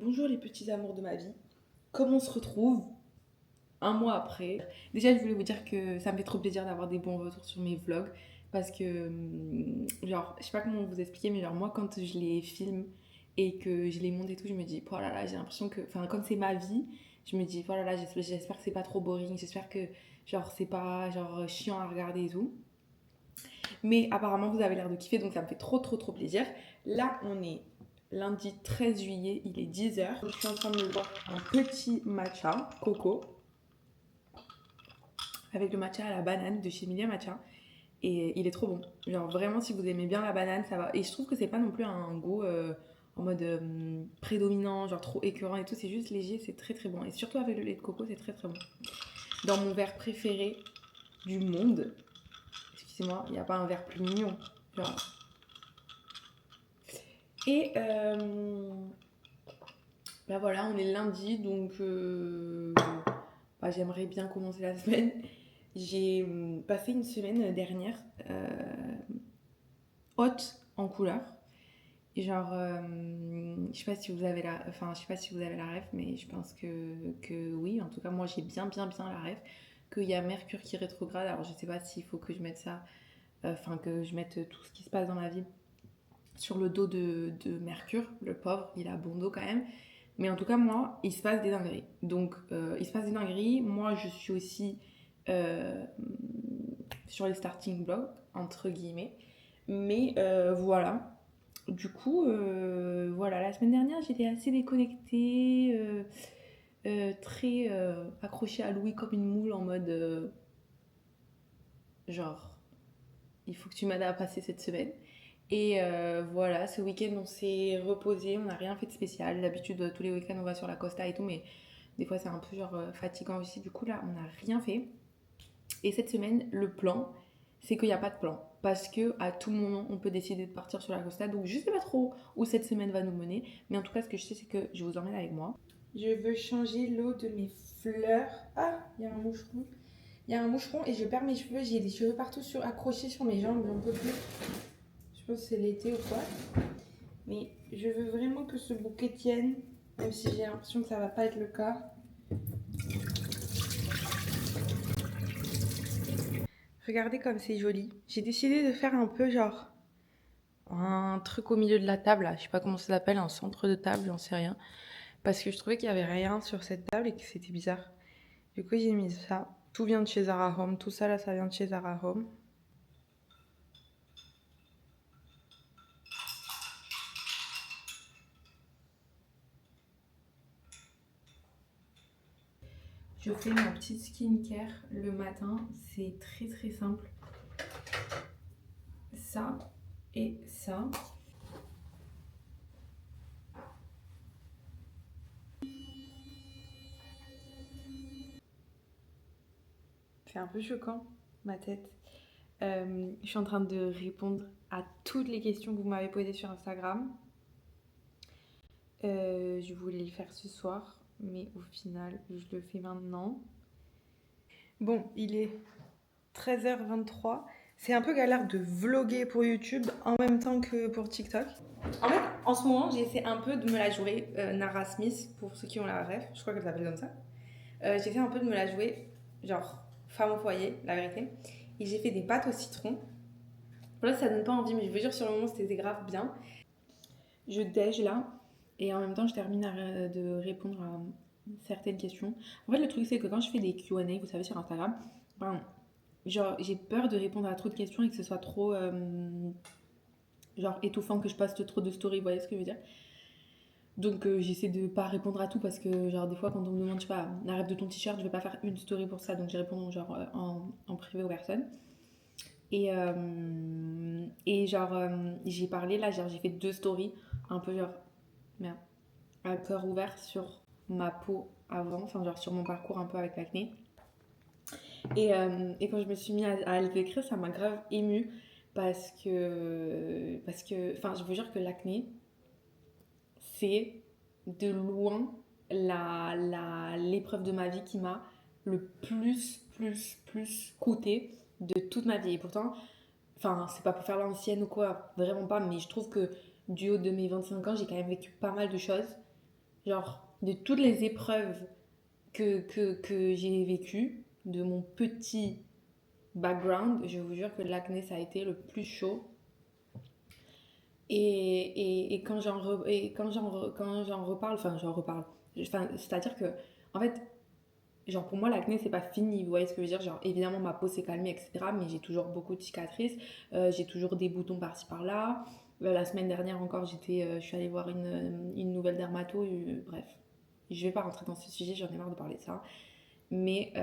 Bonjour les petits amours de ma vie. Comment on se retrouve un mois après? Déjà, je voulais vous dire que ça me fait trop plaisir d'avoir des bons retours sur mes vlogs parce que, genre, je sais pas comment vous expliquer, mais genre, moi, quand je les filme et que je les monte et tout, je me dis, oh là là, j'ai l'impression que, enfin, comme c'est ma vie, je me dis, oh là là, j'espère que c'est pas trop boring, j'espère que, genre, c'est pas, genre, chiant à regarder et tout. Mais apparemment, vous avez l'air de kiffer, donc ça me fait trop plaisir. Là, on est lundi 13 juillet, il est 10 h. Je suis en train de me boire un petit matcha coco avec le matcha à la banane de chez Milia Matcha. Et il est trop bon. Genre vraiment, si vous aimez bien la banane, ça va. Et je trouve que c'est pas non plus un goût en mode prédominant, genre trop écœurant et tout. C'est juste léger, c'est très bon. Et surtout avec le lait de coco, c'est très bon. Dans mon verre préféré du monde, excusez-moi, il n'y a pas un verre plus mignon. Genre. Et bah voilà, on est lundi, donc bah, j'aimerais bien commencer la semaine. J'ai passé une semaine dernière haute en couleur. Et genre, je sais pas si vous avez je sais pas si vous avez la ref, mais je pense que oui. En tout cas, moi, j'ai bien la ref. Qu'il y a Mercure qui rétrograde. Alors, je sais pas s'il faut que je mette ça, enfin, que je mette tout ce qui se passe dans ma vie sur le dos de Mercure. Le pauvre, il a bon dos quand même. Mais en tout cas, moi, il se passe des dingueries. Donc, il se passe des dingueries. Moi, je suis aussi euh, sur les starting blocks, entre guillemets. Mais voilà. Du coup, voilà, la semaine dernière, j'étais assez déconnectée, très accrochée à Louis comme une moule en mode genre, il faut que tu m'aides à passer cette semaine. Et voilà, ce week-end, on s'est reposé, on n'a rien fait de spécial. D'habitude, tous les week-ends, on va sur la Costa et tout, mais des fois, c'est un peu genre fatigant aussi. Du coup, là, on n'a rien fait. Et cette semaine, le plan, c'est qu'il n'y a pas de plan. Parce que à tout moment, on peut décider de partir sur la Costa. Donc, je ne sais pas trop où cette semaine va nous mener. Mais en tout cas, ce que je sais, c'est que je vous emmène avec moi. Je veux changer l'eau de mes fleurs. Ah, il y a un moucheron. Il y a un moucheron et je perds mes cheveux. J'ai des cheveux partout accrochés sur mes jambes. J'en peux plus. Je pense que c'est l'été ou quoi. Mais je veux vraiment que ce bouquet tienne. Même si j'ai l'impression que ça va pas être le cas. Regardez comme c'est joli. J'ai décidé de faire un peu genre un truc au milieu de la table là. Je sais pas comment ça s'appelle, un centre de table, j'en sais rien. Parce que je trouvais qu'il y avait rien sur cette table et que c'était bizarre. Du coup, j'ai mis ça. Tout vient de chez Zara Home. Tout ça là, ça vient de chez Zara Home. Je fais ma petite skincare le matin. C'est très simple. Ça et ça. C'est un peu choquant, ma tête. Je suis en train de répondre à toutes les questions que vous m'avez posées sur Instagram. Je voulais le faire ce soir, mais au final, je le fais maintenant. Bon, il est 13h23. C'est un peu galère de vlogger pour YouTube en même temps que pour TikTok. En fait, en ce moment, j'essaie un peu de me la jouer. Nara Smith, pour ceux qui ont la ref, je crois qu'elle s'appelle comme ça. J'essaie un peu de me la jouer, genre femme au foyer, la vérité. Et j'ai fait des pâtes au citron. Là, ça donne pas envie, mais je vous jure, sur le moment, c'était grave bien. Je déj là, et en même temps, je termine de répondre à certaines questions. En fait, le truc, c'est que quand je fais des Q&A, vous savez, sur Instagram, ben, genre, j'ai peur de répondre à trop de questions et que ce soit trop, genre, étouffant, que je poste trop de stories, vous voyez ce que je veux dire? Donc, j'essaie de pas répondre à tout parce que, genre, des fois, quand on me demande, je sais pas, arrête de ton t-shirt, je vais pas faire une story pour ça, donc je réponds, genre, en privé aux personnes. Et genre, j'ai parlé là, genre, j'ai fait 2 stories, un peu genre, merde, à cœur ouvert sur ma peau avant, enfin, genre sur mon parcours un peu avec l'acné. Et quand je me suis mis à les écrire, ça m'a grave émue enfin, je vous jure que l'acné, c'est de loin l'épreuve de ma vie qui m'a le plus coûté de toute ma vie. Et pourtant, enfin, c'est pas pour faire l'ancienne ou quoi, vraiment pas, mais je trouve que du haut de mes 25 ans, j'ai quand même vécu pas mal de choses. genre, de toutes les épreuves que j'ai vécues, de mon petit background, je vous jure que l'acné, ça a été le plus chaud. Et quand j'en reparle, enfin, j'en reparle. Enfin, c'est-à-dire que, en fait, genre pour moi, l'acné, c'est pas fini. Vous voyez ce que je veux dire? Genre, évidemment, ma peau s'est calmée, etc. Mais j'ai toujours beaucoup de cicatrices. J'ai toujours des boutons par-ci par-là. La semaine dernière encore, je suis allée voir une nouvelle dermato. Bref, je vais pas rentrer dans ce sujet, j'en ai marre de parler de ça. Mais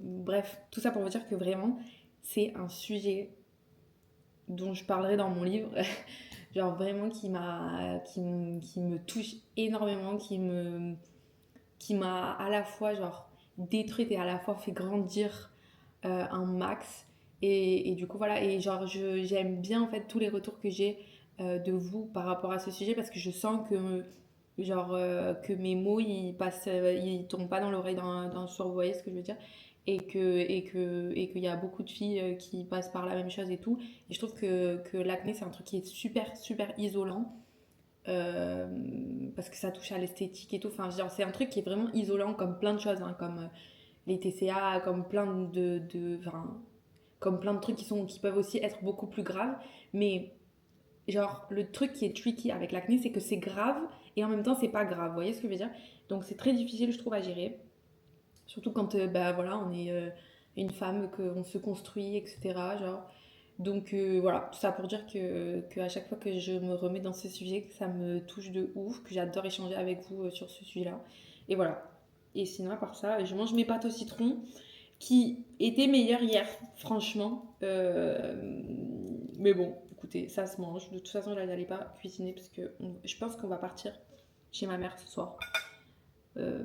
bref, tout ça pour vous dire que vraiment, c'est un sujet dont je parlerai dans mon livre. Genre vraiment qui me touche énormément, qui m'a à la fois genre détruite et à la fois fait grandir un max. Et du coup voilà, et genre j'aime bien en fait tous les retours que j'ai de vous par rapport à ce sujet parce que je sens que genre que mes mots ils tombent pas dans l'oreille d'un sourd, vous voyez ce que je veux dire? Et qu'il y a beaucoup de filles qui passent par la même chose et tout. Et je trouve que l'acné c'est un truc qui est super super isolant euh, parce que ça touche à l'esthétique et tout. Enfin, genre, c'est un truc qui est vraiment isolant comme plein de choses, hein, comme les TCA, comme plein enfin, comme plein de trucs qui peuvent aussi être beaucoup plus graves. Mais genre, le truc qui est tricky avec l'acné, c'est que c'est grave et en même temps, c'est pas grave. Vous voyez ce que je veux dire? Donc, c'est très difficile, je trouve, à gérer. Surtout quand, bah voilà, on est une femme, qu'on se construit, etc. Genre, donc voilà, tout ça pour dire que à chaque fois que je me remets dans ce sujet, que ça me touche de ouf, que j'adore échanger avec vous sur ce sujet-là. Et voilà. Et sinon, à part ça, je mange mes pâtes au citron qui étaient meilleures hier, franchement. Mais bon, écoutez, ça se mange. De toute façon, là, j'allais pas cuisiner parce que je pense qu'on va partir chez ma mère ce soir. Euh,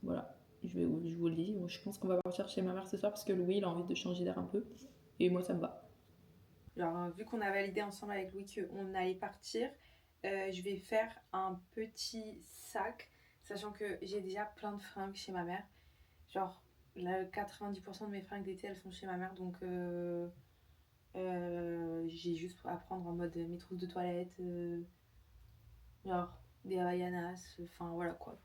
voilà, je vous le dis. Je pense qu'on va partir chez ma mère ce soir parce que Louis, il a envie de changer d'air un peu. Et moi, ça me va. Alors, vu qu'on a validé ensemble avec Louis qu'on allait partir, je vais faire un petit sac, sachant que j'ai déjà plein de fringues chez ma mère. Genre, là, 90% de mes fringues d'été, elles sont chez ma mère, donc j'ai juste à prendre en mode mes trousses de toilette, genre des Havaianas, enfin voilà quoi.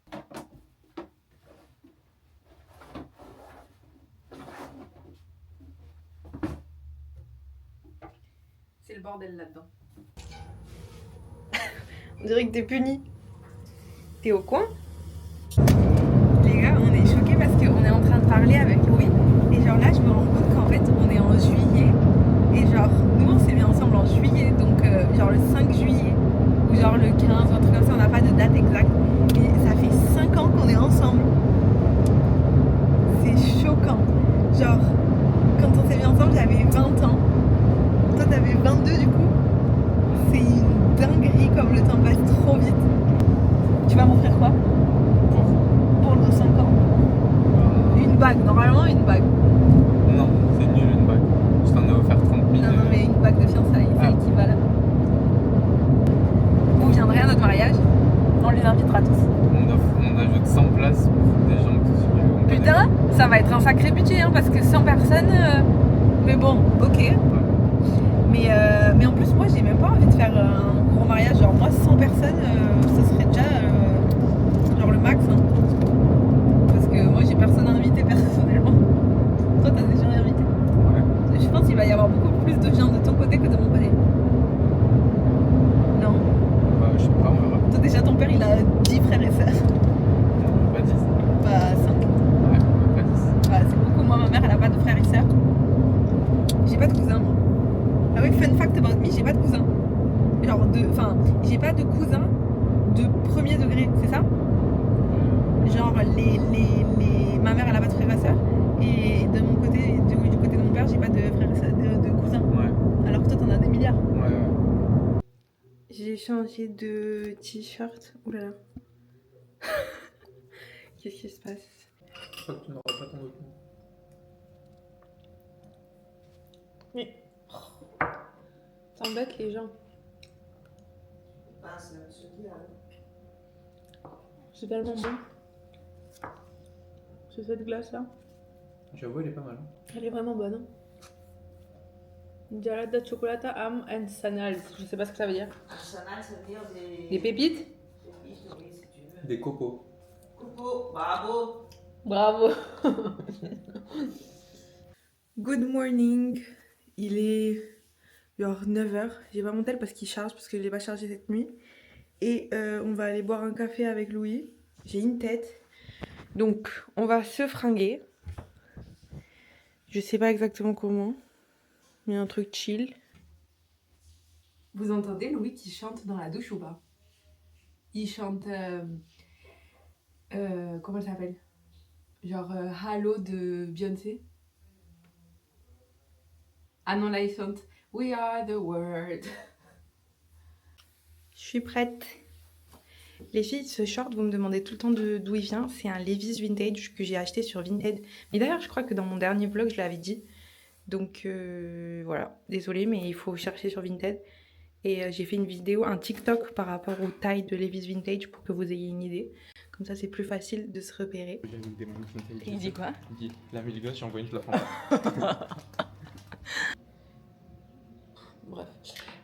C'est le bordel là-dedans. On dirait que t'es puni. T'es au coin? Les gars, on est choqués parce qu'on est en train de parler avec Louis. Et genre là, je me rends compte qu'en fait, on est en juillet. Et genre, nous, on s'est mis ensemble en juillet. Donc, genre le 5 juillet. Ou genre le 15, un truc comme ça. On n'a pas de date exacte. Mais ça fait 5 ans qu'on est ensemble. C'est choquant. Genre, quand on s'est mis ensemble, j'avais 20 ans. Toi, t'avais 22 du coup. C'est une dinguerie comme le temps passe trop vite. Tu vas m'offrir quoi? Pour nos 5 ans. Une bague, normalement une bague. Non, c'est nul une bague. Je t'en ai offert 30 000. Non, non, mais une bague de fiançailles, celle qui va là. Vous viendrez à notre mariage, on les invitera tous. On ajoute 100 places pour des gens qui suivent. Putain, ça va être un sacré budget, hein, parce que 100 personnes. Mais bon, ok. Ouais. Mais en plus, moi, j'ai même pas envie de faire un gros mariage. Genre, moi, 100 personnes, ce serait déjà genre le max. Hein. Parce que moi, j'ai personne à inviter personnellement. Toi, t'as déjà invité. Ouais. Je pense qu'il va y avoir beaucoup plus de gens de ton côté que de mon côté. Non? Bah, je sais pas, on verra. Toi, déjà, ton père, il a 10 frères et sœurs. Non, pas 10. Pas 5. Ouais, pas 10. Bah, c'est beaucoup. Moi, ma mère, elle a pas de frères et sœurs. J'ai pas de cousins, moi. Ah oui, fun fact about me, j'ai pas de cousins. Genre, j'ai pas de cousins de premier degré, c'est ça? Genre, ma mère, elle a pas de frères et sœurs. Et de mon côté, du côté de mon père, j'ai pas de frères et sœurs, de cousins. Ouais. Alors que toi, t'en as des milliards. Ouais. J'ai changé de t-shirt. Ouh là là. Qu'est-ce qui se passe? Je crois que tu n'auras pas ton document. Mais. T'embêtes les gens. Ah, c'est la monsieur qui là. C'est tellement bon. C'est cette glace là. J'avoue, elle est pas mal. Elle est vraiment bonne. Hein. Gelato chocolata am and sanals. Je sais pas ce que ça veut dire. Arsenal, ça veut dire Des pépites? des pistes, oui, si tu veux. Des cocos. Coucou, bravo. Bravo. Good morning. Il est genre 9h. J'ai pas mon tel parce qu'il charge, parce que je l'ai pas chargé cette nuit. Et on va aller boire un café avec Louis. J'ai une tête. Donc on va se fringuer. Je sais pas exactement comment. Mais un truc chill. Vous entendez Louis qui chante dans la douche ou pas? Il chante... comment elle s'appelle? Genre Halo de Beyoncé. Ah non, là il chante We are the world. Je suis prête. Les filles, ce short, vous me demandez tout le temps d'où il vient. C'est un Levi's Vintage que j'ai acheté sur Vinted. Mais d'ailleurs, je crois que dans mon dernier vlog, je l'avais dit. Donc voilà, désolée, mais il faut chercher sur Vinted. Et j'ai fait une vidéo, un TikTok par rapport aux tailles de Levi's Vintage pour que vous ayez une idée. Comme ça, c'est plus facile de se repérer. Il dit quoi? Il dit la méligosse, j'ai envoyé une, je la prends pas. Bref.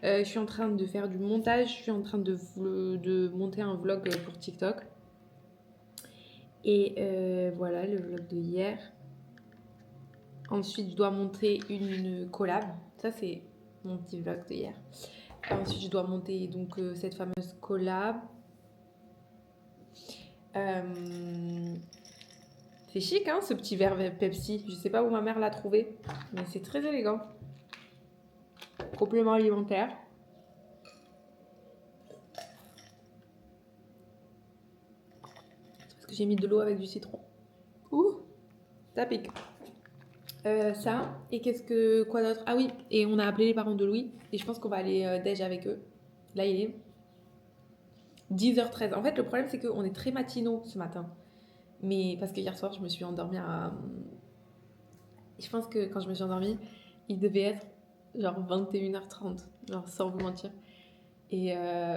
Je suis en train de faire du montage, je suis en train de monter un vlog pour TikTok. Et voilà le vlog de hier. Ensuite, je dois monter une collab. Ça, c'est mon petit vlog de hier. Ensuite, je dois monter donc cette fameuse collab. C'est chic, hein, ce petit verre Pepsi. Je sais pas où ma mère l'a trouvé, mais c'est très élégant. Complément alimentaire. Parce que j'ai mis de l'eau avec du citron. Ouh, ça pique. Ça, et quoi d'autre? Ah oui, et on a appelé les parents de Louis, et je pense qu'on va aller déj avec eux. Là, il est 10h13. En fait, le problème, c'est qu'on est très matinaux ce matin. Mais parce que hier soir, je me suis endormie à... Je pense que quand je me suis endormie, il devait être genre 21h30, genre sans vous mentir. Et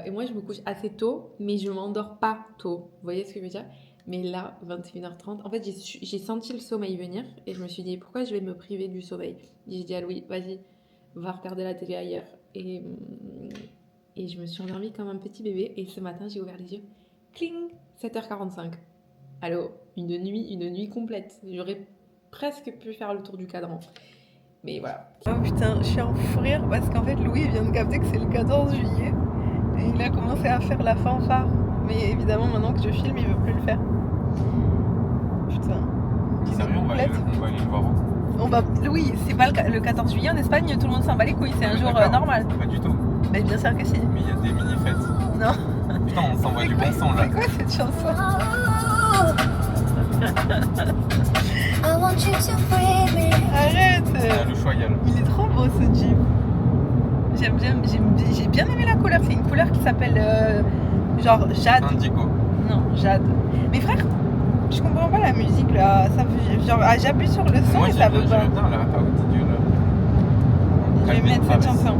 moi, je me couche assez tôt, mais je m'endors pas tôt. Vous voyez ce que je veux dire? Mais là, 21h30, en fait, j'ai senti le sommeil venir et je me suis dit, pourquoi je vais me priver du sommeil? J'ai dit à Louis, vas-y, va regarder la télé ailleurs. Et je me suis endormie comme un petit bébé et ce matin, j'ai ouvert les yeux. Cling, 7h45. Allô, une nuit complète. J'aurais presque pu faire le tour du cadran. Mais voilà. Oh putain, je suis en fou rire parce qu'en fait, Louis vient de capter que c'est le 14 juillet. Et il a commencé à faire la fanfare. Mais évidemment, maintenant que je filme, il veut plus le faire. Putain. Sérieux, on va aller le voir. Oui, c'est pas le 14 juillet en Espagne, tout le monde s'en bat les couilles, c'est un jour normal. Pas du tout. Mais bien sûr que si. Mais il y a des mini-fêtes. Non. Putain, on s'envoie du bon sang là. C'est quoi cette chanson? Arrête. Le Choyal. Il est trop beau ce jeep. J'ai bien aimé la couleur, c'est une couleur qui s'appelle genre jade. Indigo. Non, jade. Mais frère, je comprends pas la musique là, ça fait genre j'appuie sur le son et ça veut pas. J'aime bien la audio là. Je vais mettre cette chanson.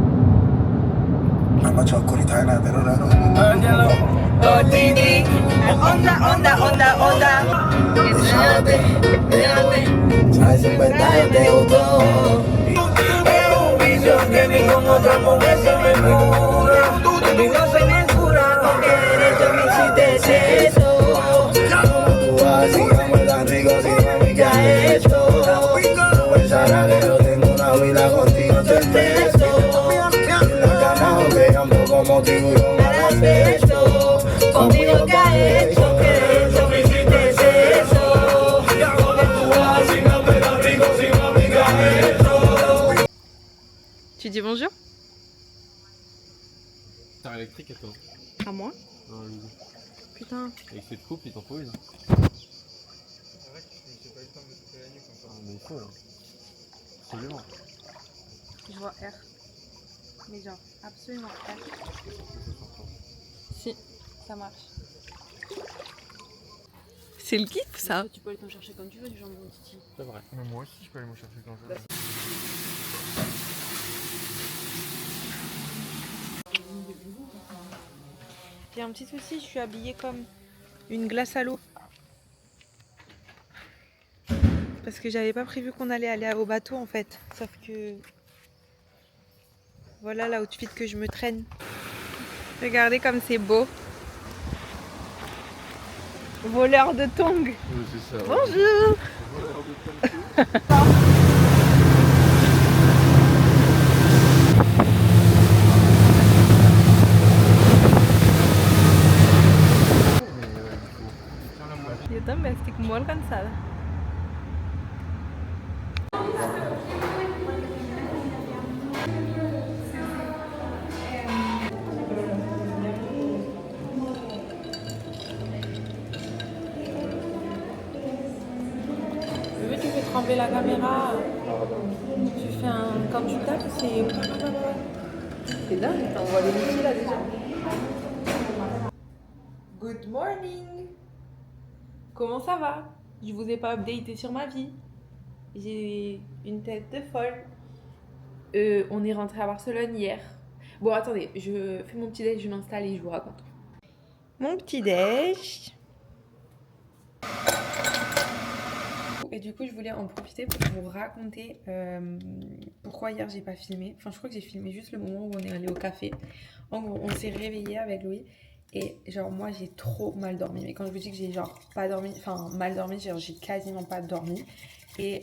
Tu dis bonjour? C'est électrique et toi? À moi? Non, lui. Putain. Avec cette coupe, ils t'en faut une. C'est vrai que j'ai pas eu le temps de me couper la nuque encore. Ah, mais il faut là. Absolument. Je vois R. Mais genre, absolument R. Si, ça marche. C'est le kiff ça. Tu peux aller t'en chercher comme tu veux du jambon Titi. C'est vrai. Mais moi aussi, je peux aller m'en chercher quand je veux. J'ai un petit souci, je suis habillée comme une glace à l'eau. Parce que j'avais pas prévu qu'on allait aller au bateau en fait. Sauf que Voilà l'outfit que je me traîne. Regardez comme c'est beau. Voleur de tongs. Oui, c'est ça. Bonjour. Yo también estoy muy cansada. Tu fais trembler la caméra. Tu fais un... Quand tu tapes, c'est... C'est dingue, t'envoies les outils là déjà. Good morning. Comment ça va? Je vous ai pas updaté sur ma vie. J'ai une tête de folle. On est rentré à Barcelone hier. Bon, attendez, je fais mon petit déj, je m'installe et je vous raconte. Mon petit déj. Et du coup, je voulais en profiter pour vous raconter pourquoi hier j'ai pas filmé. Enfin, je crois que j'ai filmé juste le moment où on est allé au café. En gros, on s'est réveillé avec Louis. Et genre, moi, j'ai trop mal dormi. Mais quand je vous dis que j'ai genre pas dormi, enfin mal dormi, genre j'ai quasiment pas dormi. Et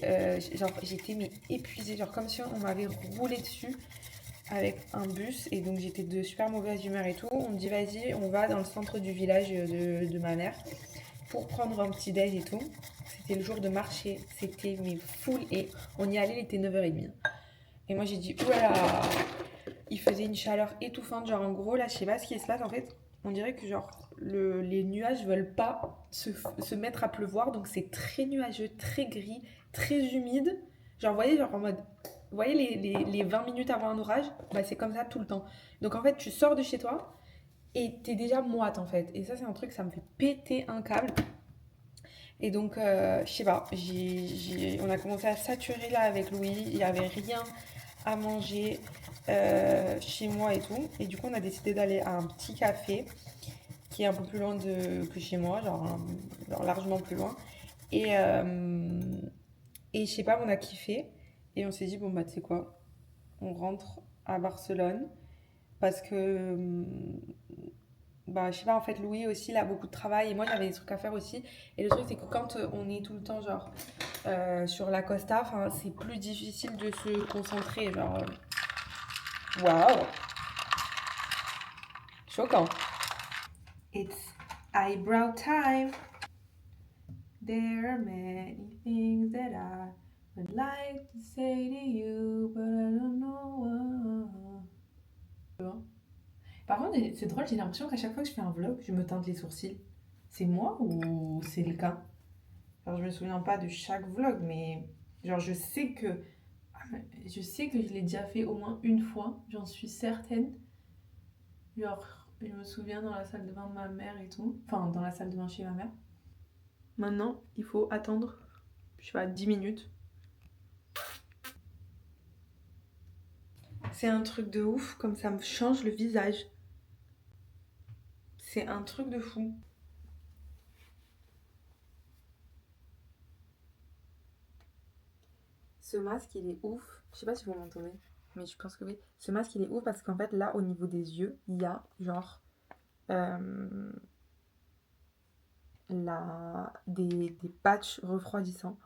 genre, j'étais mais épuisée. Genre, comme si on m'avait roulé dessus avec un bus. Et donc, j'étais de super mauvaise humeur et tout. On me dit, vas-y, on va dans le centre du village de ma mère pour prendre un petit déj et tout. C'était le jour de marché, c'était mais full et on y allait, il était 9h30. Et moi j'ai dit, oulala, il faisait une chaleur étouffante, genre en gros là je sais pas ce qui se passe en fait, on dirait que genre les nuages veulent pas se mettre à pleuvoir, donc c'est très nuageux, très gris, très humide. Genre vous voyez, genre en mode, vous voyez les 20 minutes avant un orage, bah c'est comme ça tout le temps. Donc en fait tu sors de chez toi et t'es déjà moite en fait. Et ça c'est un truc, ça me fait péter un câble. Et donc, je sais pas, on a commencé à saturer là avec Louis, il n'y avait rien à manger chez moi et tout. Et du coup, on a décidé d'aller à un petit café qui est un peu plus loin que chez moi, genre largement plus loin. Et je sais pas, on a kiffé. Et on s'est dit, bon bah tu sais quoi, on rentre à Barcelone parce que... Bah, je sais pas, en fait, Louis aussi, il a beaucoup de travail et moi, j'avais des trucs à faire aussi. Et le truc, c'est que quand on est tout le temps, genre, sur la Costa, c'est plus difficile de se concentrer, genre... Waouh! Choquant. It's eyebrow time. There are many things that I would like to say to you, but I don't know what... Par contre, c'est drôle, j'ai l'impression qu'à chaque fois que je fais un vlog, je me teinte les sourcils. C'est moi ou c'est le cas? Alors, je me souviens pas de chaque vlog, mais genre je sais que je l'ai déjà fait au moins une fois, j'en suis certaine. Genre, je me souviens dans la salle de bain de ma mère et tout. Enfin, dans la salle de bain chez ma mère. Maintenant, il faut attendre, je sais pas, 10 minutes. C'est un truc de ouf, comme ça me change le visage. C'est un truc de fou. Ce masque, il est ouf. Je sais pas si vous m'entendez, mais je pense que oui. Ce masque, il est ouf parce qu'en fait, là, au niveau des yeux, il y a genre des patchs refroidissants.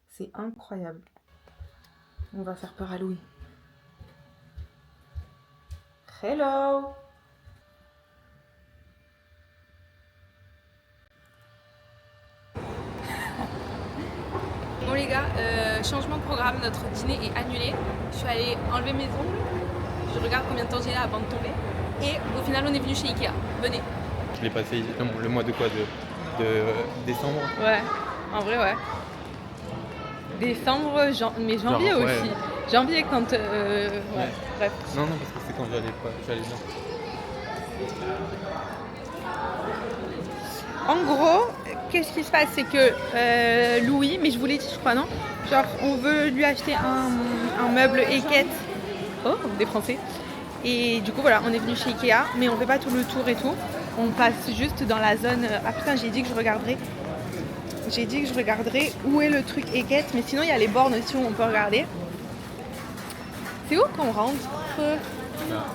C'est incroyable. On va faire peur à Louis. Hello! Bon les gars, changement de programme, notre dîner est annulé. Je suis allée enlever mes ongles. Je regarde combien de temps j'ai là avant de tomber. Et au final on est venu chez Ikea. Venez. Je l'ai passé le mois de quoi, de décembre? Ouais, en vrai ouais. Décembre, mais janvier genre, aussi. Ouais. Janvier quand... Ouais. Bref. Non, parce que c'est quand j'allais bien. En gros, qu'est-ce qui se passe? C'est que Louis, mais je vous l'ai dit je crois, non? Genre on veut lui acheter un meuble Eket. Oh, des Français. Et du coup voilà, on est venu chez Ikea, mais on fait pas tout le tour et tout. On passe juste dans la zone... Ah putain, j'ai dit que je regarderais où est le truc Eket, mais sinon il y a les bornes aussi où on peut regarder. C'est où qu'on rentre? ça.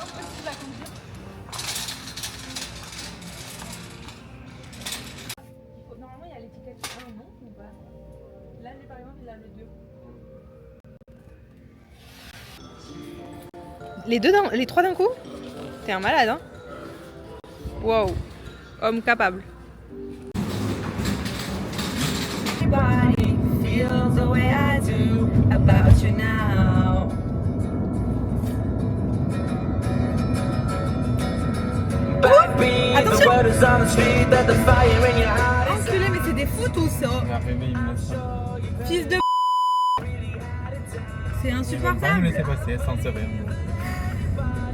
Impossible à conduire. Normalement, il y a l'étiquette 1 non ou pas? Là, lui, par exemple, il a le 2. Les 3 d'un coup? T'es un malade, hein? Wow. Homme capable. Everybody feels the way I do about you now. Attention! Enculé, mais c'est des fous tous ça! On a rêvé une nation. Fils de c'est Pas nous insupportable! laisser passer sans se rien.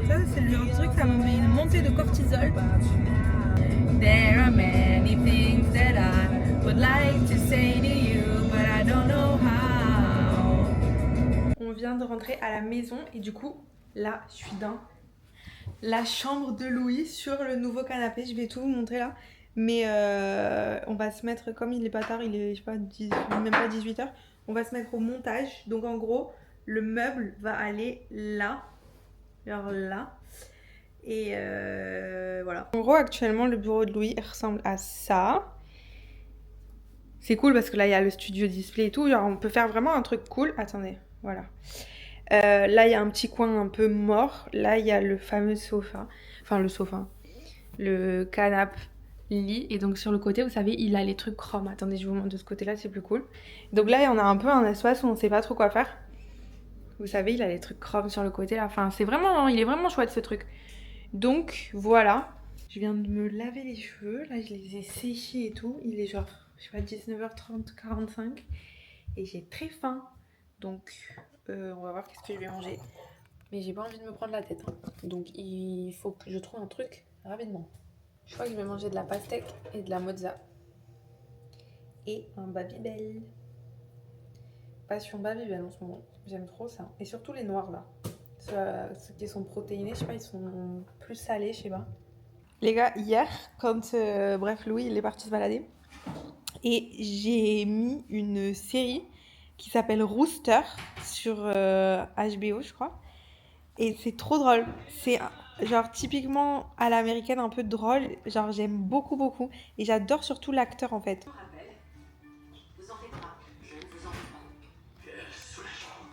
Ça, c'est le genre de truc, ça m'a fait une montée de cortisol. There are many things that I would like to say to you, but I don't know how. On vient de rentrer à la maison et du coup, là, je suis dans la chambre de Louis sur le nouveau canapé. Je vais tout vous montrer là. Mais on va se mettre, comme il est pas tard, il est, je sais pas, même pas 18h, on va se mettre au montage. Donc en gros, le meuble va aller là, genre là. Et voilà. En gros, actuellement, le bureau de Louis ressemble à ça. C'est cool parce que là, il y a le studio display et tout. Genre, on peut faire vraiment un truc cool. Attendez, voilà. Là, il y a un petit coin un peu mort. Là, il y a le fameux sofa. Enfin, le sofa. Le canapé lit. Et donc, sur le côté, vous savez, il a les trucs chrome. Attendez, je vous montre de ce côté-là, c'est plus cool. Donc là, on a un peu un espace où on sait pas trop quoi faire. Vous savez, il a les trucs chrome sur le côté là. Enfin, c'est vraiment... Il est vraiment chouette, ce truc. Donc voilà, je viens de me laver les cheveux, là je les ai séchés et tout, il est genre, je sais pas, 19h30, 45 et j'ai très faim, donc on va voir qu'est-ce que je vais manger. Mais j'ai pas envie de me prendre la tête, hein. Donc il faut que je trouve un truc rapidement. Je crois que je vais manger de la pastèque et de la mozza. Et un Babybel. Passion Babybel en ce moment, j'aime trop ça. Et surtout les noirs là. Ceux qui sont protéinés, je sais pas, ils sont plus salés, je sais pas. Les gars, hier, quand bref, Louis il est parti se balader, et j'ai mis une série qui s'appelle Rooster sur HBO, je crois. Et c'est trop drôle. C'est genre typiquement à l'américaine, un peu drôle. Genre j'aime beaucoup, beaucoup. Et j'adore surtout l'acteur en fait. Vous en faites pas, je ne vous en fais pas. Quel soulagement.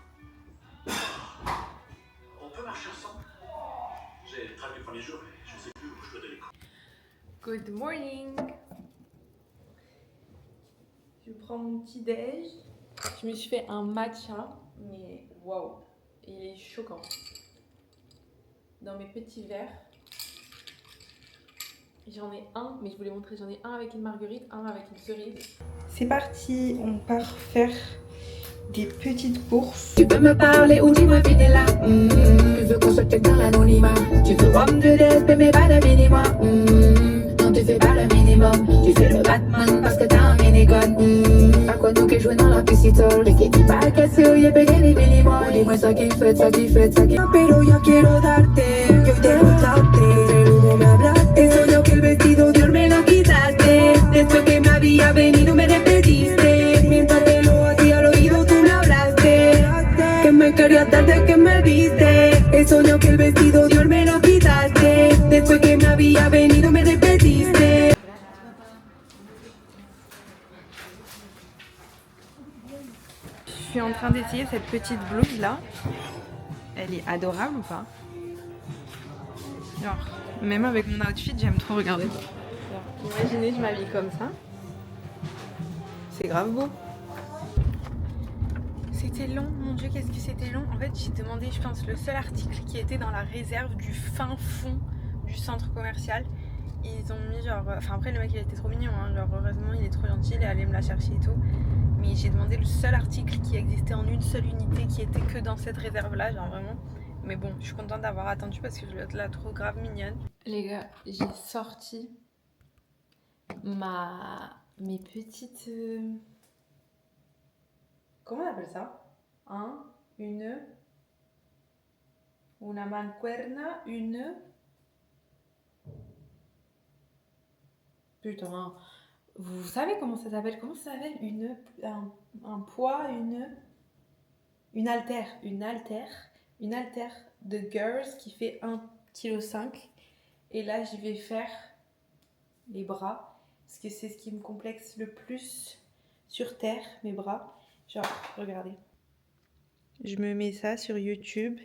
On peut marcher ensemble? J'ai travaillé le premier jour et je sais plus où je dois donner. Good morning. Je prends mon petit déj. Je me suis fait un matcha, mais waouh, il est choquant. Dans mes petits verres. J'en ai un, mais je voulais montrer, j'en ai un avec une marguerite, un avec une cerise. C'est parti, on part faire des petites courses. Tu peux me parler ou dis-moi finis là. Tu veux qu'on se check dans l'anonymat. Tu veux rendre de DSP mais pas de mini-moi. Non tu fais pas le minimum. Tu fais le Batman parce que t'as un minigun. À quoi nous qui jouons dans la piscitole. Et qui dit pas que c'est oye pegué ni mini-moi. Dis-moi ça qui fait, ça qui fait, ça qui. Pero yo quiero darte, que hoy te gustaste. Pero me hablaste, soñó que el vestido Dios me lo quitaste. Después que me había venido me despediste. Mientras te lo hacía al oído tú me hablaste. Que me querías dar de que me viste. He soñado que el vestido Dios me lo quitaste. Después que me había venido me despediste. Je suis en train d'essayer cette petite blouse là. Elle est adorable ou pas? Genre, même avec mon outfit, j'aime trop regarder. Genre, imaginez, je m'habille comme ça. C'est grave beau. C'était long, mon dieu, qu'est-ce que c'était long. En fait, j'ai demandé, je pense, le seul article qui était dans la réserve du fin fond du centre commercial. Ils ont mis genre... Enfin après, le mec, il était trop mignon, hein. Genre, heureusement, il est trop gentil, il est allé me la chercher et tout. Mais j'ai demandé le seul article qui existait en une seule unité, qui était que dans cette réserve-là, genre vraiment. Mais bon, je suis contente d'avoir attendu parce que je la trouve grave mignonne. Les gars, j'ai sorti mes petites... Comment on appelle ça? Una mancuerna, une... Putain, vous savez comment ça s'appelle? Comment ça s'appelle? Un poids, une haltère de Girls qui fait 1,5 kg. Et là, je vais faire les bras. Parce que c'est ce qui me complexe le plus sur terre, mes bras. Genre, regardez. Je me mets ça sur YouTube.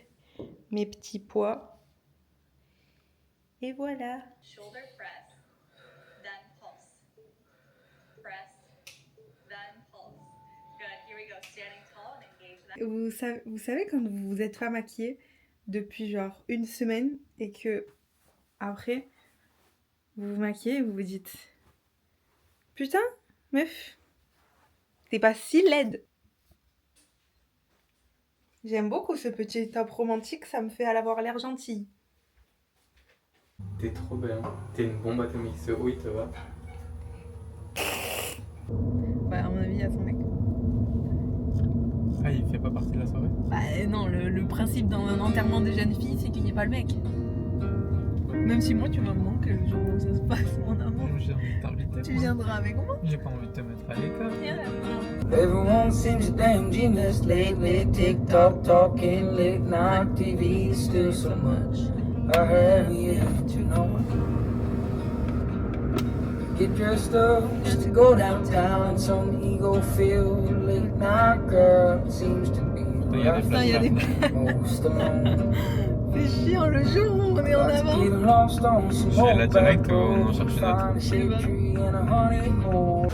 Mes petits poids. Et voilà. Shoulder press, then pulse. Press, then pulse. Good. Here we go. Standing tall and engage that. Vous savez quand vous vous êtes pas maquillée depuis genre une semaine et que après vous vous maquillez et vous vous dites putain meuf t'es pas si laide. J'aime beaucoup ce petit top romantique, ça me fait avoir l'air gentille. T'es trop belle, hein. T'es une bombe atomique, ce haut il te va. Bah à mon avis il y a son mec. Ah, il fait pas partie de la soirée? Bah non, le principe d'un enterrement de jeune fille, c'est qu'il n'y ait pas le mec. Même si moi tu me manques le jour où ça se passe, mon amour. J'ai envie de t'inviter. Tu viendras avec moi. J'ai pas envie de te mettre à l'école. Everyone seems a damn genius lately. TikTok talking, late night TV, still so much I have yet to know. Get dressed up just to go downtown. Some ego-filled late night girl seems to be Putain, il y a des most alone. C'est chiant le jour où on est en avant. Getting lost on some Je vais là old direct, back on roads, cherche une find a shade tree and a honey hole.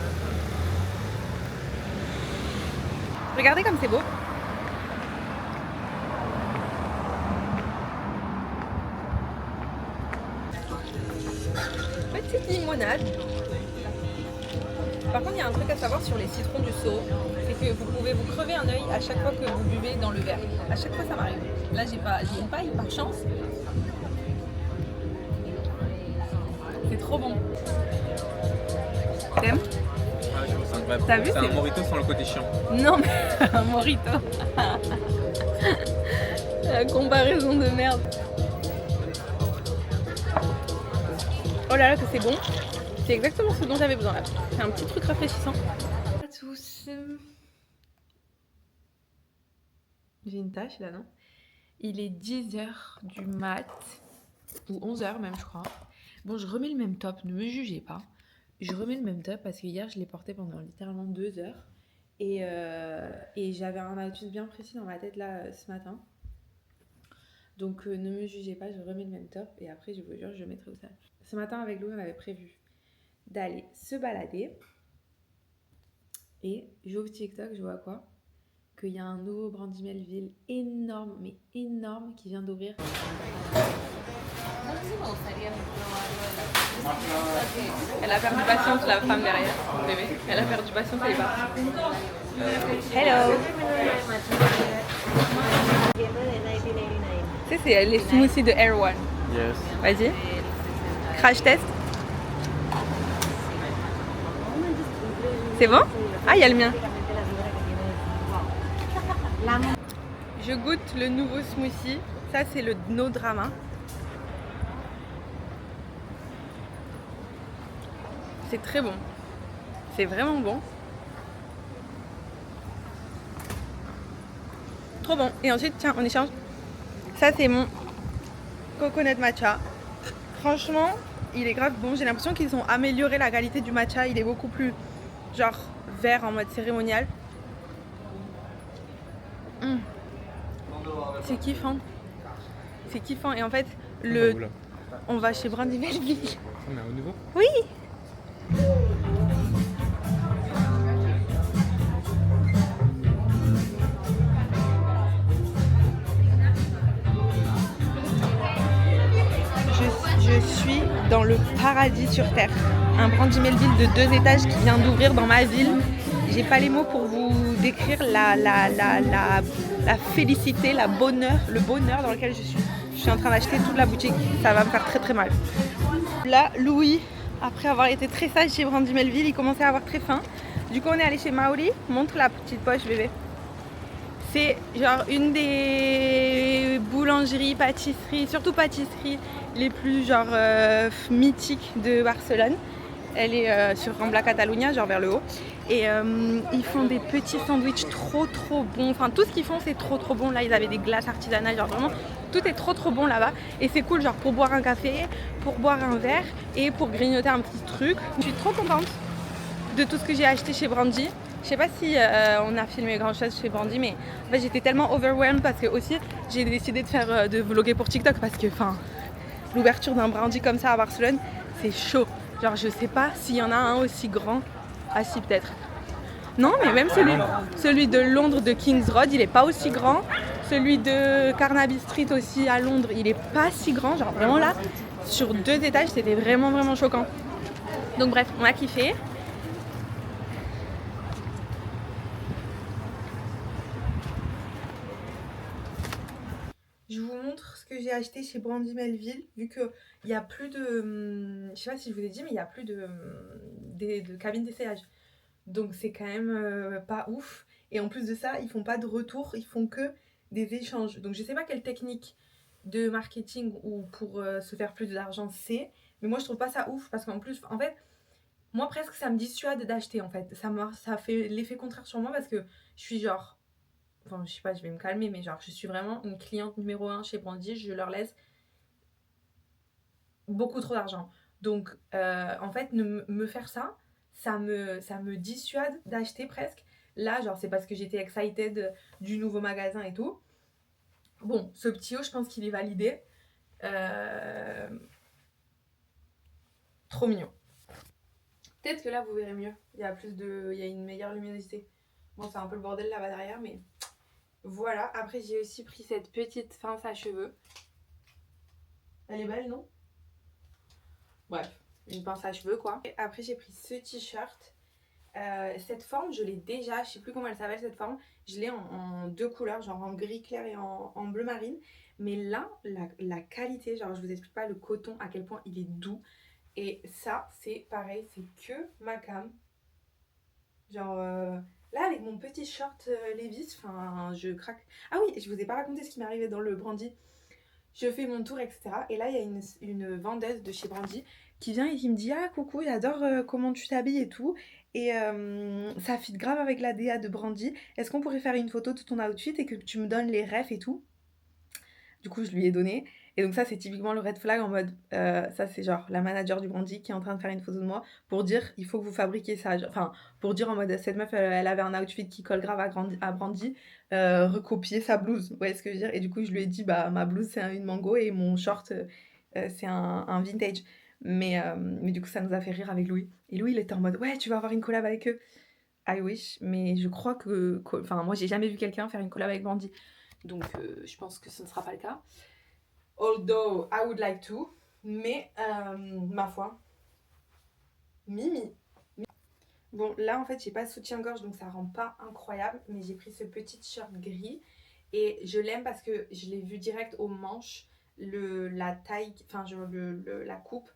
Regardez comme c'est beau. Petite limonade. Par contre, il y a un truc à savoir sur les citrons du seau, c'est que vous pouvez vous crever un œil à chaque fois que vous buvez dans le verre. À chaque fois, ça m'arrive. Là, j'ai une paille par chance. C'est trop bon. T'aimes? Ah, je me sens pas. T'as vu, c'est un c'est- mojito sans le côté chiant. Non, mais un mojito. La comparaison de merde. Oh là là, que c'est bon. C'est exactement ce dont j'avais besoin là. C'est un petit truc rafraîchissant. Bonjour à tous. J'ai une tâche là, non? Il est 10h du mat. Ou 11h même, je crois. Bon, je remets le même top, ne me jugez pas. Je remets le même top parce que hier, je l'ai porté pendant littéralement 2 heures. Et j'avais un outfit bien précis dans ma tête là ce matin. Donc ne me jugez pas, je remets le même top. Et après, je vous jure, je le mettrai au sale. Ce matin, avec Louis, on avait prévu d'aller se balader. Et j'ouvre TikTok, je vois quoi? Qu'il y a un nouveau Brandy Melville énorme, mais énorme, qui vient d'ouvrir. Elle a perdu patience, la femme derrière, bébé. Elle a perdu patience, elle est partie. Hello! Tu sais, c'est les smoothies de Air One. Yes. Vas-y. Crash test. C'est bon? Ah, il y a le mien. Je goûte le nouveau smoothie. Ça, c'est le No Drama. C'est très bon. C'est vraiment bon. Trop bon. Et ensuite, tiens, on échange. Ça, c'est mon coconut matcha. Franchement, il est grave bon. J'ai l'impression qu'ils ont amélioré la qualité du matcha. Il est beaucoup plus, genre, vert en mode cérémonial. C'est kiffant. C'est kiffant. Et en fait, on va chez Brandy Melville. On est au nouveau? Oui. Je suis dans le paradis sur terre. Un Brandy Melville de 2 étages qui vient d'ouvrir dans ma ville. J'ai pas les mots pour vous décrire la félicité, le bonheur dans lequel je suis. Je suis en train d'acheter toute la boutique. Ça va me faire très très mal. Là, Louis, après avoir été très sage chez Brandy Melville, il commençait à avoir très faim. Du coup, on est allé chez Maori. Montre la petite poche, bébé. C'est genre une des boulangeries, pâtisseries, surtout pâtisseries les plus genre mythiques de Barcelone. Elle est sur Rambla Catalunya, genre vers le haut. Et ils font des petits sandwichs trop bons. Enfin, tout ce qu'ils font, c'est trop bon. Là, ils avaient des glaces artisanales, genre vraiment Tout est trop bon là-bas et c'est cool genre pour boire un café, pour boire un verre et pour grignoter un petit truc. Je suis trop contente de tout ce que j'ai acheté chez Brandy. Je sais pas si on a filmé grand chose chez Brandy, mais en fait, j'étais tellement overwhelmed parce que aussi j'ai décidé de vlogger pour TikTok parce que l'ouverture d'un Brandy comme ça à Barcelone, c'est chaud. Genre je sais pas s'il y en a un aussi grand. Ah si peut-être. Non mais même celui de Londres de King's Road, il est pas aussi grand. Celui de Carnaby Street aussi à Londres, il est pas si grand. Genre vraiment là, sur 2 étages, c'était vraiment choquant. Donc bref, on a kiffé. Je vous montre ce que j'ai acheté chez Brandy Melville, vu qu'il n'y a plus de... Je sais pas si je vous ai dit, mais il n'y a plus de cabine d'essayage. Donc c'est quand même pas ouf. Et en plus de ça, ils font pas de retour, ils font que des échanges. Donc je sais pas quelle technique de marketing ou pour se faire plus d'argent c'est. Mais moi je trouve pas ça ouf parce qu'en plus, en fait, moi presque ça me dissuade d'acheter en fait. Ça fait l'effet contraire sur moi parce que je suis genre... Enfin, je sais pas, je vais me calmer, mais genre, je suis vraiment une cliente numéro 1 chez Brandy. Je leur laisse beaucoup trop d'argent. Donc, en fait, me faire ça me dissuade d'acheter presque. Là, genre, c'est parce que j'étais excited du nouveau magasin et tout. Bon, ce petit haut, je pense qu'il est validé. Trop mignon. Peut-être que là, vous verrez mieux. Il y a une meilleure luminosité. Bon, c'est un peu le bordel là-bas derrière, mais... Voilà, après j'ai aussi pris cette petite pince à cheveux. Elle est belle, non? Bref, une pince à cheveux quoi. Et après j'ai pris ce t-shirt. Cette forme, je l'ai déjà, je sais plus comment elle s'appelle cette forme. Je l'ai en 2 couleurs, genre en gris clair et en bleu marine. Mais là, la qualité, genre je vous explique pas le coton, à quel point il est doux. Et ça, c'est pareil, c'est que ma cam. Genre... Là, avec mon petit short Levi's, je craque. Ah oui, je vous ai pas raconté ce qui m'est arrivé dans le Brandy. Je fais mon tour, etc. Et là, il y a une vendeuse de chez Brandy qui vient et qui me dit « Ah, coucou, j'adore comment tu t'habilles et tout. Et ça fit grave avec la DA de Brandy. Est-ce qu'on pourrait faire une photo de ton outfit et que tu me donnes les refs et tout ?» Du coup, je lui ai donné. Et donc ça, c'est typiquement le red flag en mode... ça, c'est genre la manager du Brandy qui est en train de faire une photo de moi pour dire, il faut que vous fabriquiez ça. Enfin, pour dire en mode, cette meuf, elle avait un outfit qui colle grave à Brandy. Recopier sa blouse. Vous voyez ce que je veux dire? Et du coup, je lui ai dit, bah, ma blouse, c'est une mango et mon short, c'est un vintage. Mais du coup, ça nous a fait rire avec Louis. Et Louis, il était en mode, ouais, tu vas avoir une collab avec eux. I wish. Mais je crois que... Enfin, moi, j'ai jamais vu quelqu'un faire une collab avec Brandy. Donc, je pense que ce ne sera pas le cas. Although I would like to, mais ma foi, Mimi. Bon, là en fait, j'ai pas de soutien-gorge donc ça rend pas incroyable, mais j'ai pris ce petit t-shirt gris et je l'aime parce que je l'ai vu direct aux manches, la taille, enfin la coupe,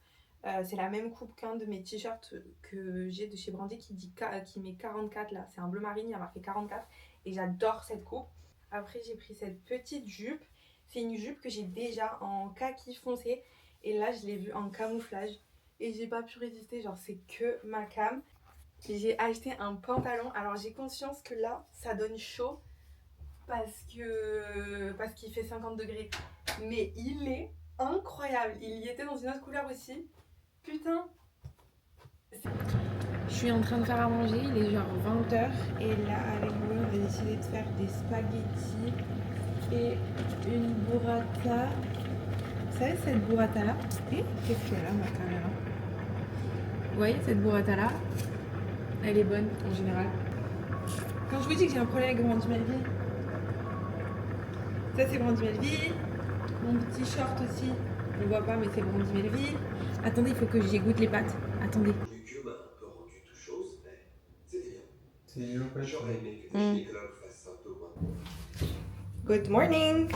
c'est la même coupe qu'un de mes t-shirts que j'ai de chez Brandy qui met 44 là, c'est un bleu marine, il y a marqué 44 et j'adore cette coupe. Après, j'ai pris cette petite jupe. C'est une jupe que j'ai déjà en kaki foncé. Et là, je l'ai vue en camouflage. Et j'ai pas pu résister. Genre, c'est que ma cam. J'ai acheté un pantalon. Alors, j'ai conscience que là, ça donne chaud. Parce qu'il fait 50 degrés. Mais il est incroyable. Il y était dans une autre couleur aussi. Putain. Je suis en train de faire à manger. Il est genre 20h. Et là, avec lui, on va décider de faire des spaghettis. Et une burrata. Vous savez cette burrata là? Et qu'est-ce qu'elle a ma caméra? Vous voyez cette burrata là? Elle est bonne en général. Quand je vous dis que j'ai un problème avec Brandy Melville, ça c'est Brandy Melville. Mon petit short aussi, on ne voit pas mais c'est Brandy Melville. Attendez, il faut que j'y goûte les pâtes. Attendez. YouTube m'a un peu rendu tout chose, mais c'était bien. C'est une opération. J'aurais aimé que les clubs fassent un peu moins. Good morning.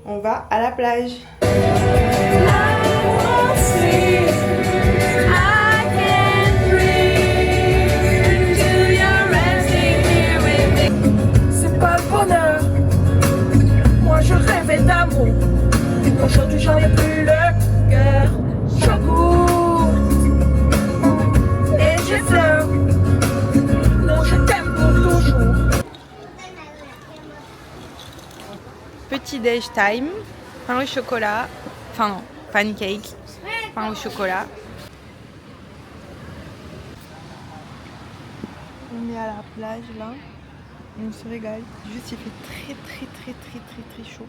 On va à la plage. C'est pas le bonheur. Moi je rêvais d'amour. Aujourd'hui j'en ai plus le cœur. Je cours et j'effleure. Non, je t'aime pour toujours. Petit petit déj time. Pain au chocolat. Enfin non, pancake. Pain au chocolat. On est à la plage là. On se régale. Juste il fait très chaud.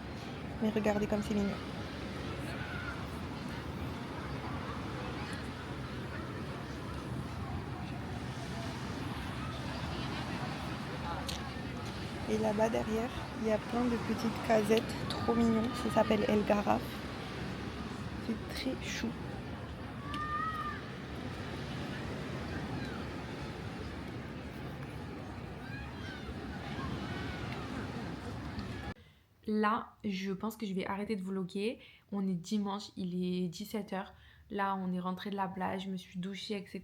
Mais regardez comme c'est mignon. Et là-bas derrière, il y a plein de petites casettes trop mignons. Ça s'appelle El Garraf. C'est très chou. Là, je pense que je vais arrêter de vlogger. On est dimanche, il est 17h. Là, on est rentré de la plage, je me suis douchée, etc.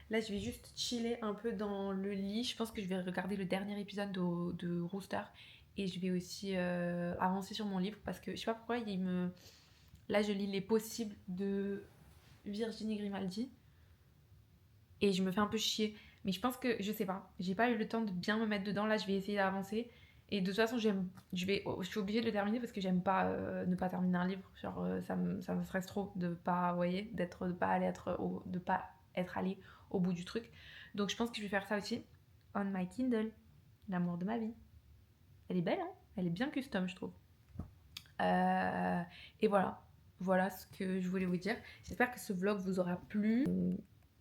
Là, je vais juste chiller un peu dans le lit. Je pense que je vais regarder le dernier épisode de Rooster. Et je vais aussi avancer sur mon livre parce que je sais pas pourquoi Là, je lis Les Possibles de Virginie Grimaldi. Et je me fais un peu chier. Mais je pense que, je sais pas, j'ai pas eu le temps de bien me mettre dedans. Là, je vais essayer d'avancer. Et de toute façon, je suis obligée de le terminer parce que j'aime pas ne pas terminer un livre. Genre, ça me stresse trop de pas, vous voyez, de pas être allé au bout du truc. Donc, je pense que je vais faire ça aussi. On my Kindle, l'amour de ma vie. Elle est belle, hein? Elle est bien custom, je trouve. Et voilà. Voilà ce que je voulais vous dire. J'espère que ce vlog vous aura plu.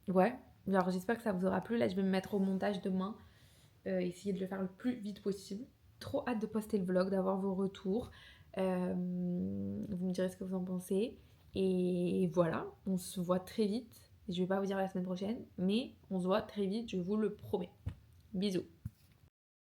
Ouais, alors j'espère que ça vous aura plu. Là, je vais me mettre au montage demain. Essayer de le faire le plus vite possible. Trop hâte de poster le vlog, d'avoir vos retours. Vous me direz ce que vous en pensez. Et voilà, on se voit très vite. Je vais pas vous dire la semaine prochaine, mais on se voit très vite, je vous le promets. Bisous.